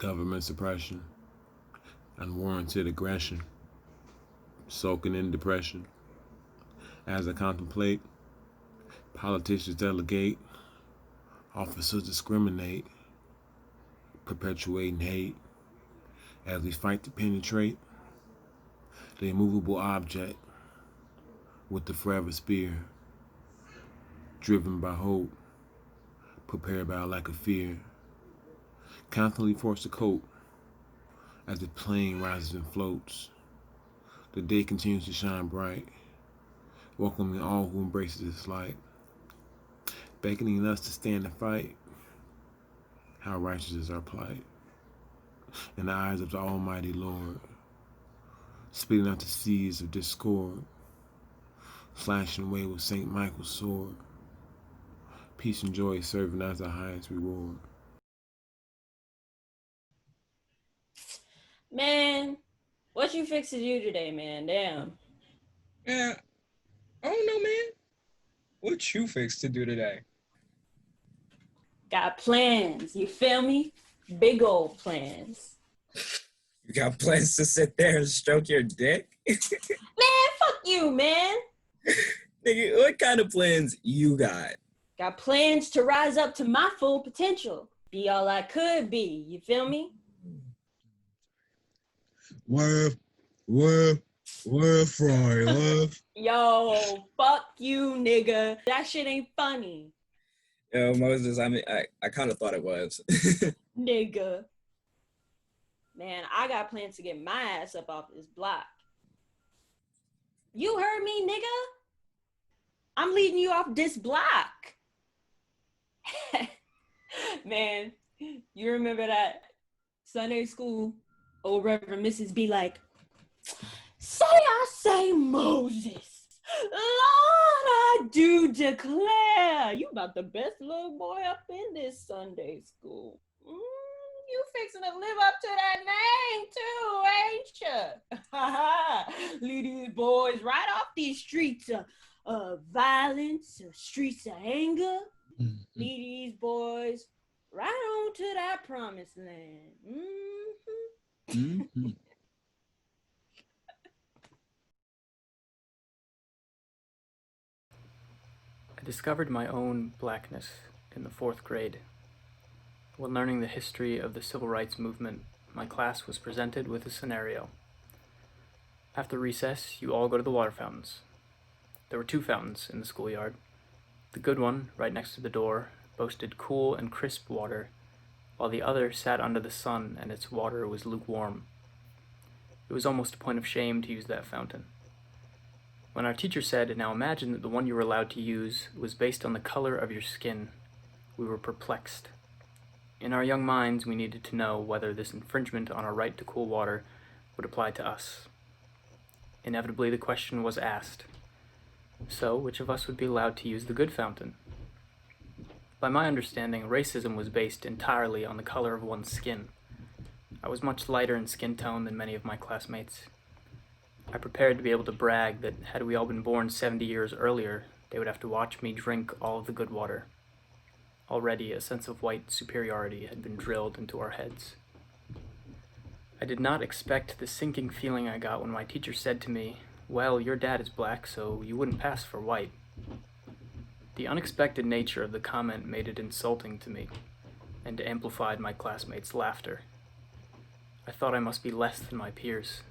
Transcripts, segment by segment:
government suppression, unwarranted aggression, soaking in depression. As I contemplate, politicians delegate, officers discriminate, perpetuating hate as we fight to penetrate the immovable object with the forever spear, driven by hope, prepared by a lack of fear, constantly forced to cope as the plane rises and floats. The day continues to shine bright, welcoming all who embraces its light, beckoning us to stand and fight. How righteous is our plight in the eyes of the Almighty Lord, spitting out the seas of discord, slashing away with St. Michael's sword, peace and joy serving as our highest reward. Man, what you fix to do today, man? Damn. Yeah, I don't know, man. What you fixed to do today? Got plans, you feel me? Big old plans. You got plans to sit there and stroke your dick? Man, fuck you, man. Nigga, what kind of plans you got? Got plans to rise up to my full potential. Be all I could be, you feel me? Love, Fry, love. Yo, fuck you, nigga. That shit ain't funny. Yo, Moses, I kind of thought it was. Nigga. Man, I got plans to get my ass up off this block. You heard me, nigga? I'm leading you off this block. Man, you remember that Sunday school, old Reverend Mrs. be like, say I say Moses, Lord I do declare. You about the best little boy up in this Sunday school. You fixing to live up to that name too, ain't you? Lead these boys right off these streets of violence, streets of anger. Lead these boys right on to that promised land. I discovered my own blackness in the 4th grade. When learning the history of the civil rights movement, my class was presented with a scenario. After recess, you all go to the water fountains. There were 2 fountains in the schoolyard. The good one, right next to the door, boasted cool and crisp water, while the other sat under the sun and its water was lukewarm. It was almost a point of shame to use that fountain. When our teacher said, "Now imagine that the one you were allowed to use was based on the color of your skin," we were perplexed. In our young minds, we needed to know whether this infringement on our right to cool water would apply to us. Inevitably, the question was asked. So, which of us would be allowed to use the good fountain? By my understanding, racism was based entirely on the color of one's skin. I was much lighter in skin tone than many of my classmates. I prepared to be able to brag that had we all been born 70 years earlier, they would have to watch me drink all of the good water. Already, a sense of white superiority had been drilled into our heads. I did not expect the sinking feeling I got when my teacher said to me, "Well, your dad is black, so you wouldn't pass for white." The unexpected nature of the comment made it insulting to me, and amplified my classmates' laughter. I thought I must be less than my peers.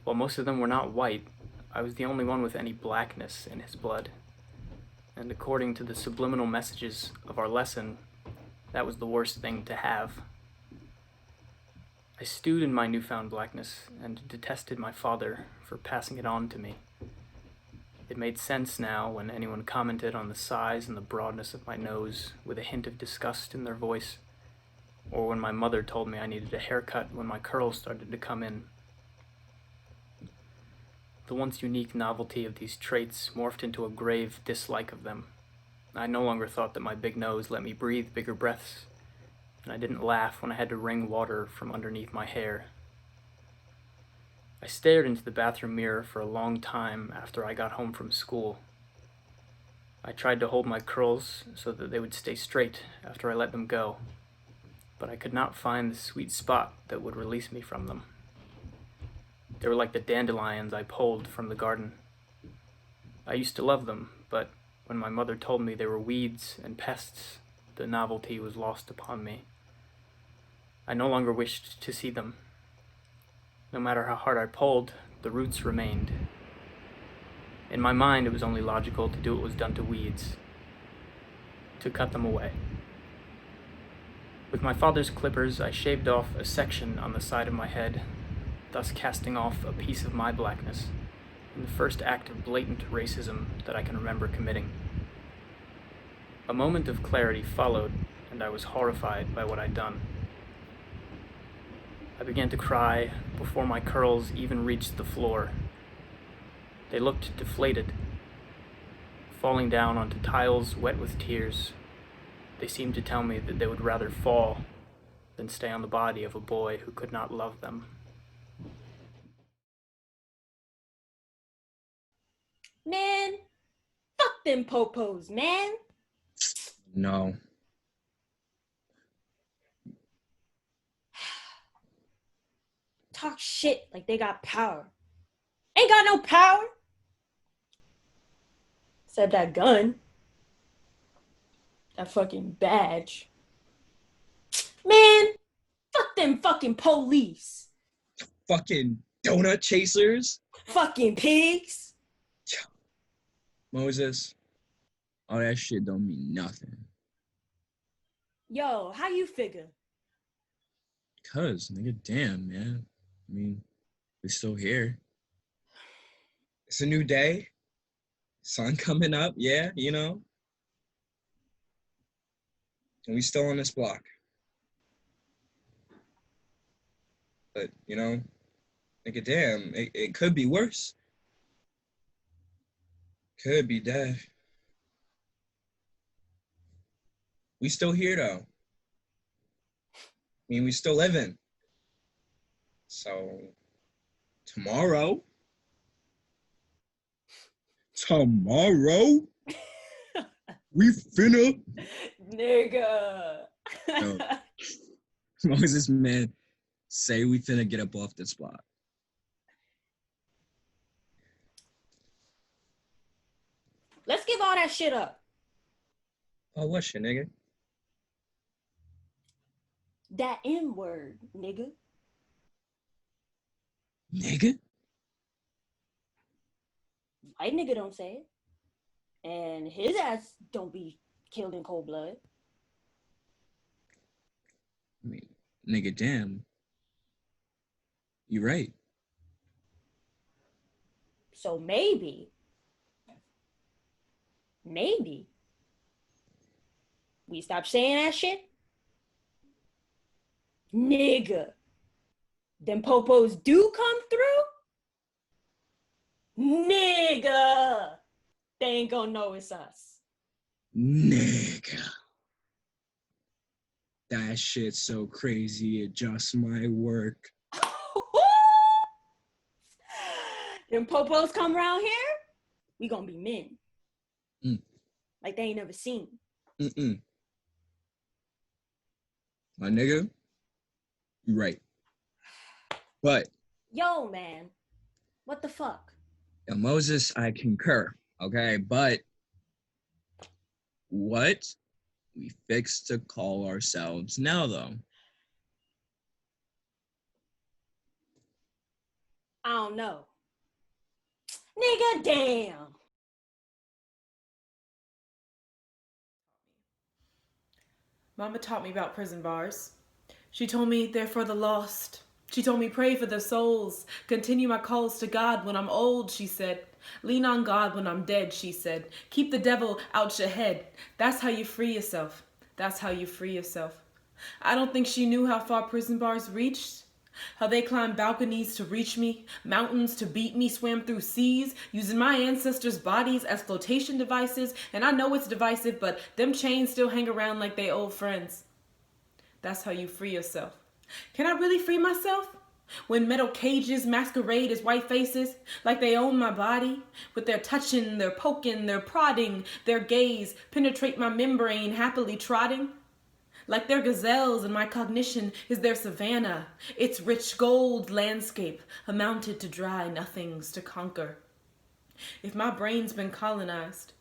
While most of them were not white, I was the only one with any blackness in his blood. And according to the subliminal messages of our lesson, that was the worst thing to have. I stewed in my newfound blackness and detested my father for passing it on to me. It made sense now when anyone commented on the size and the broadness of my nose with a hint of disgust in their voice, or when my mother told me I needed a haircut when my curls started to come in. The once unique novelty of these traits morphed into a grave dislike of them. I no longer thought that my big nose let me breathe bigger breaths, and I didn't laugh when I had to wring water from underneath my hair. I stared into the bathroom mirror for a long time after I got home from school. I tried to hold my curls so that they would stay straight after I let them go. but I could not find the sweet spot that would release me from them. They were like the dandelions I pulled from the garden. I used to love them, but when my mother told me they were weeds and pests, the novelty was lost upon me. I no longer wished to see them. No matter how hard I pulled, the roots remained. In my mind, it was only logical to do what was done to weeds, to cut them away. With my father's clippers, I shaved off a section on the side of my head, thus casting off a piece of my blackness, in the first act of blatant racism that I can remember committing. A moment of clarity followed, and I was horrified by what I'd done. I began to cry before my curls even reached the floor. They looked deflated, falling down onto tiles wet with tears. They seemed to tell me that they would rather fall than stay on the body of a boy who could not love them. Man, fuck them popos, man. No. Talk shit like they got power. Ain't got no power. Except that gun. That fucking badge. Man, fuck them fucking police. Fucking donut chasers. Fucking pigs. Moses, all that shit don't mean nothing. Yo, how you figure? Cause, nigga, damn, man. I mean, we're still here. It's a new day. Sun coming up, yeah, you know. And we still on this block. But, you know, nigga, damn, it could be worse. Could be dead. We still here, though. I mean, we still living. So, tomorrow, we finna. Nigga. Yo. Moses, man, say we finna get up off this spot. Let's give all that shit up. Oh, what shit, nigga? That N-word, nigga. Nigga? White nigga don't say it. And his ass don't be killed in cold blood. I mean, nigga, damn. You right. So maybe we stop saying that shit. Nigga, them popos do come through. Nigga, they ain't gonna know it's us. Nigga. That shit's so crazy, it just might work. Them popos come around here, we gonna be men. Like they ain't never seen. My nigga, you right. But Yo, man, what the fuck? Moses, I concur, okay? But what we fix to call ourselves now, though? I don't know. Nigga, damn. Mama taught me about prison bars. She told me they're for the lost. She told me pray for their souls. Continue my calls to God when I'm old, she said. Lean on God when I'm dead, she said. Keep the devil out your head. That's how you free yourself. That's how you free yourself. I don't think she knew how far prison bars reached. How they climbed balconies to reach me, mountains to beat me, swam through seas, using my ancestors' bodies as flotation devices. And I know it's divisive, but them chains still hang around like they old friends. That's how you free yourself. Can I really free myself? When metal cages masquerade as white faces, like they own my body, with their touching, their poking, their prodding, their gaze penetrate my membrane, happily trotting. Like their gazelles, and my cognition is their savannah, its rich gold landscape amounted to dry nothings to conquer. If my brain's been colonized,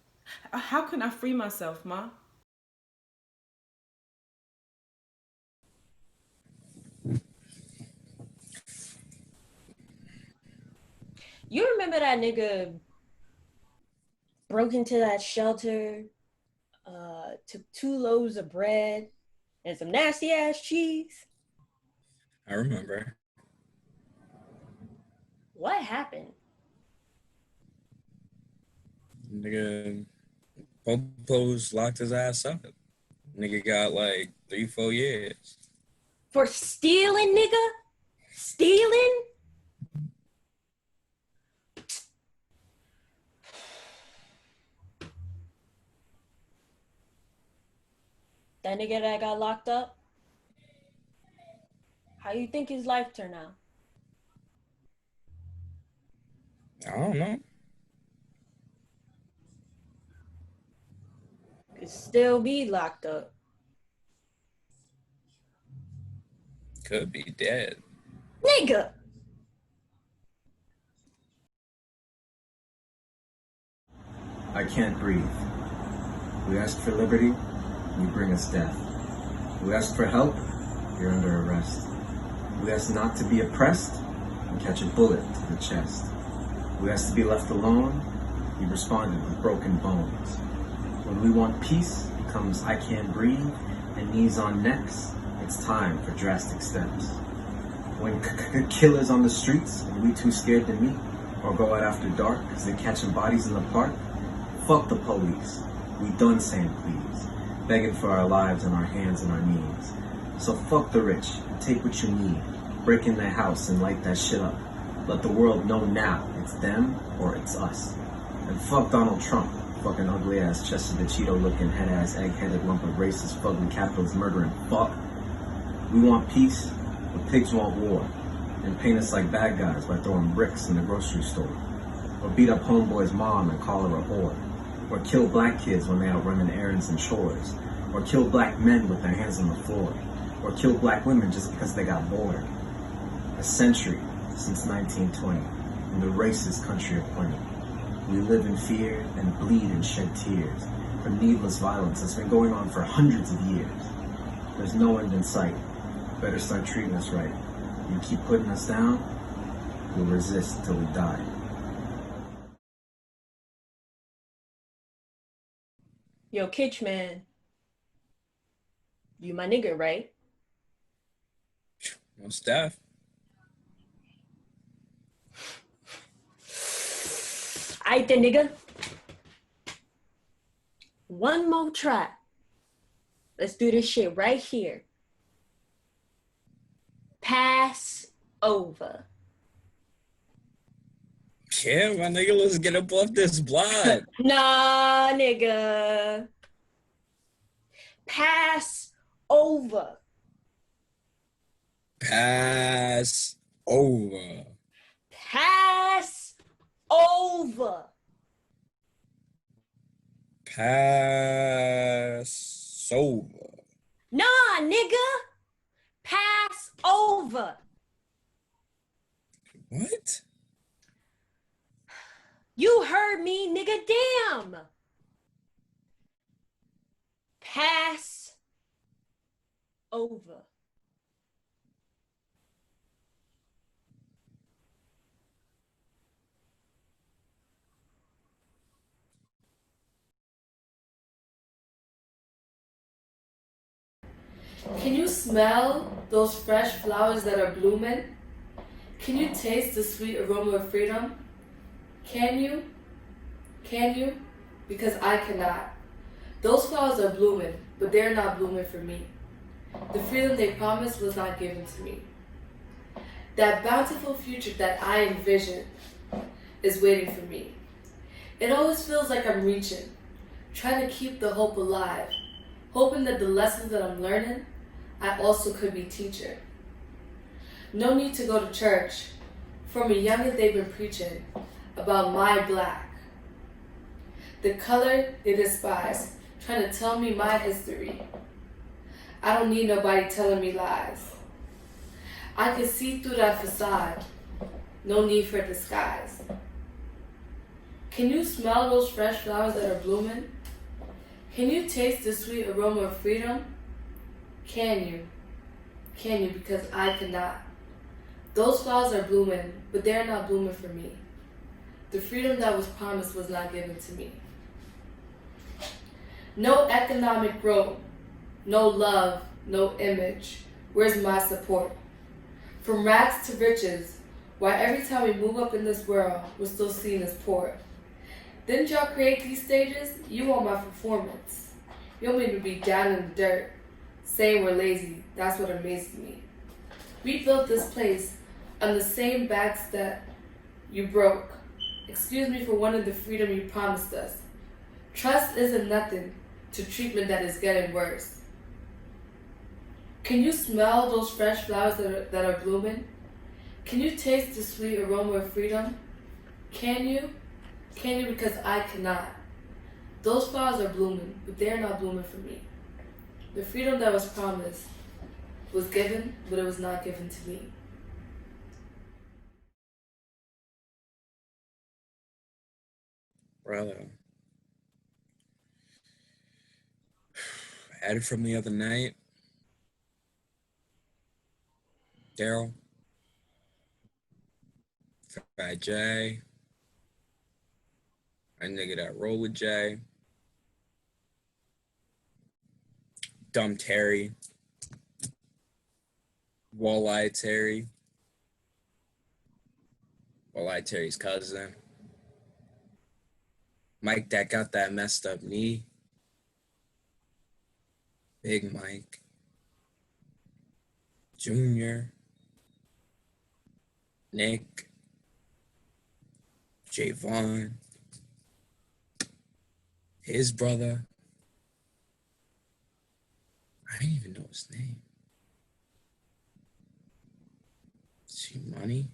how can I free myself, Ma? You remember that nigga broke into that shelter, took 2 loaves of bread and some nasty ass cheese? I remember. What happened? Nigga, Popo's locked his ass up. Nigga got like 3-4 years. For stealing, nigga? Stealing? That nigga that got locked up? How you think his life turned out? I don't know. Could still be locked up. Could be dead. Nigga! I can't breathe. We ask for liberty, you bring us death. We ask for help, you're under arrest. We ask not to be oppressed, you catch a bullet to the chest. We ask to be left alone, you responded with broken bones. When we want peace, it comes I can't breathe, and knees on necks, it's time for drastic steps. When killers on the streets, and we too scared to meet, or go out after dark, cause they're catching bodies in the park, fuck the police, we done saying please, begging for our lives on our hands and our knees. So fuck the rich, and take what you need, break in their house and light that shit up. Let the world know now, it's them or it's us. And fuck Donald Trump, fucking ugly ass, Chester the Cheeto looking head ass, egg-headed lump of racist, fugly capitalist murdering fuck. We want peace, but pigs want war, and paint us like bad guys by throwing bricks in the grocery store. Or beat up homeboy's mom and call her a whore. Or kill black kids when they out running errands and chores. Or kill black men with their hands on the floor. Or kill black women just because they got bored. A century since 1920, in the racist country of plenty. We live in fear and bleed and shed tears from needless violence that's been going on for hundreds of years. There's no end in sight. Better start treating us right. You keep putting us down, we'll resist till we die. Yo, Kitch, man. You my nigga, right? Most def. Aight then, nigga. One more try. Let's do this shit right here. Pass over. Yeah, my nigga, let's get up off this block. Nah, nigga. Pass over. Pass over. Pass over. Pass over. Nah, nigga. Pass over. What? You heard me, nigga. Damn. Pass over. Can you smell those fresh flowers that are blooming? Can you taste the sweet aroma of freedom? Can you? Can you? Because I cannot. Those flowers are blooming, but they're not blooming for me. The freedom they promised was not given to me. That bountiful future that I envisioned is waiting for me. It always feels like I'm reaching, trying to keep the hope alive, hoping that the lessons that I'm learning, I also could be teaching. No need to go to church. From a youngin' they've been preaching about my black. The color they despise, trying to tell me my history. I don't need nobody telling me lies. I can see through that facade. No need for disguise. Can you smell those fresh flowers that are blooming? Can you taste the sweet aroma of freedom? Can you? Can you? Because I cannot. Those flowers are blooming, but they're not blooming for me. The freedom that was promised was not given to me. No economic growth, no love, no image. Where's my support? From rags to riches, why every time we move up in this world, we're still seen as poor. Didn't y'all create these stages? You want my performance. You want me to be down in the dirt, saying we're lazy. That's what amazes me. We built this place on the same backs that you broke. Excuse me for wanting the freedom you promised us. Trust isn't nothing to treatment that is getting worse. Can you smell those fresh flowers that are blooming? Can you taste the sweet aroma of freedom? Can you? Can you? Because I cannot. Those flowers are blooming, but they are not blooming for me. The freedom that was promised was given, but it was not given to me. Brother. Added from the other night. Daryl. Fat J. A nigga that roll with Jay. Dumb Terry. Walleye Terry. Walleye Terry's cousin. Mike that got that messed up knee. Big Mike. Junior. Nick. Javon. His brother. I didn't even know his name. See Money.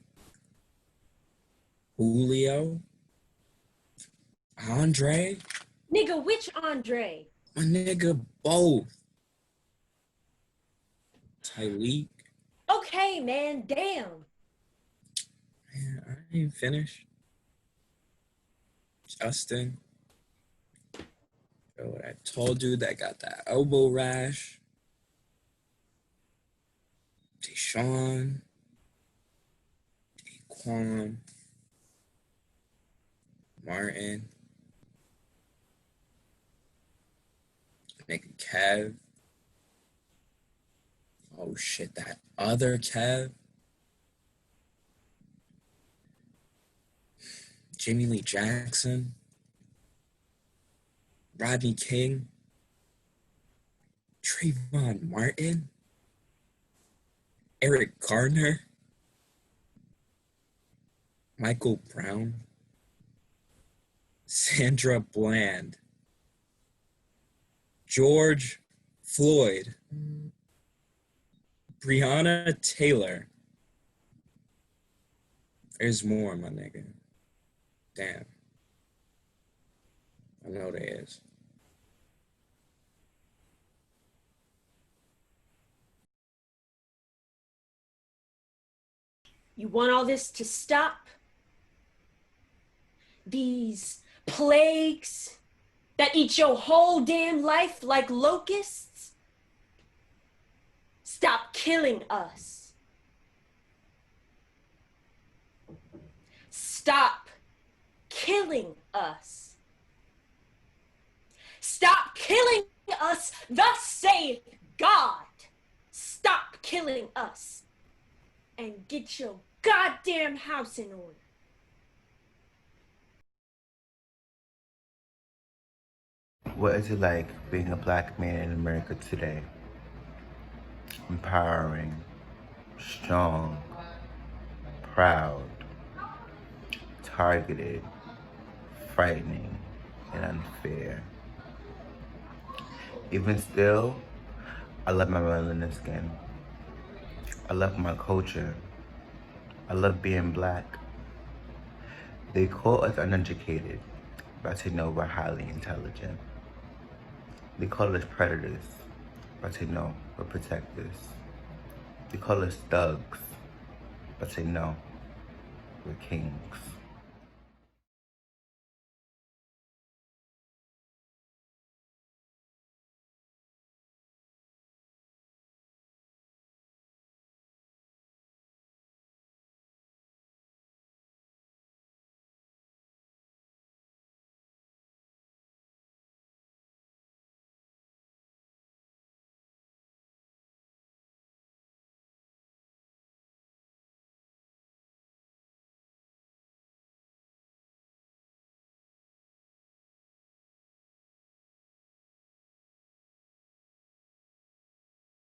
Julio. Andre. Nigga, which Andre? My nigga, both. Tyleek. Okay, man, damn. Man, I ain't finished. Justin. Yo, I told you that got that elbow rash. Deshaun. Daquan. Martin. Nigga Kev. Oh shit, that other Kev. Jamie Lee Jackson. Rodney King. Trayvon Martin. Eric Gardner. Michael Brown. Sandra Bland. George Floyd. Breonna Taylor. There's more, my nigga. Damn. I know there is. You want all this to stop? These plagues that eat your whole damn life like locusts? Stop killing us. Stop killing us. Stop killing us, thus saith God. Stop killing us and get your goddamn house in order. What is it like being a black man in America today? Empowering, strong, proud, targeted, frightening, and unfair. Even still, I love my melanin skin. I love my culture. I love being black. They call us uneducated, but I know we're highly intelligent. They call us predators, but say no, we're protectors. They call us thugs, but say no, we're kings.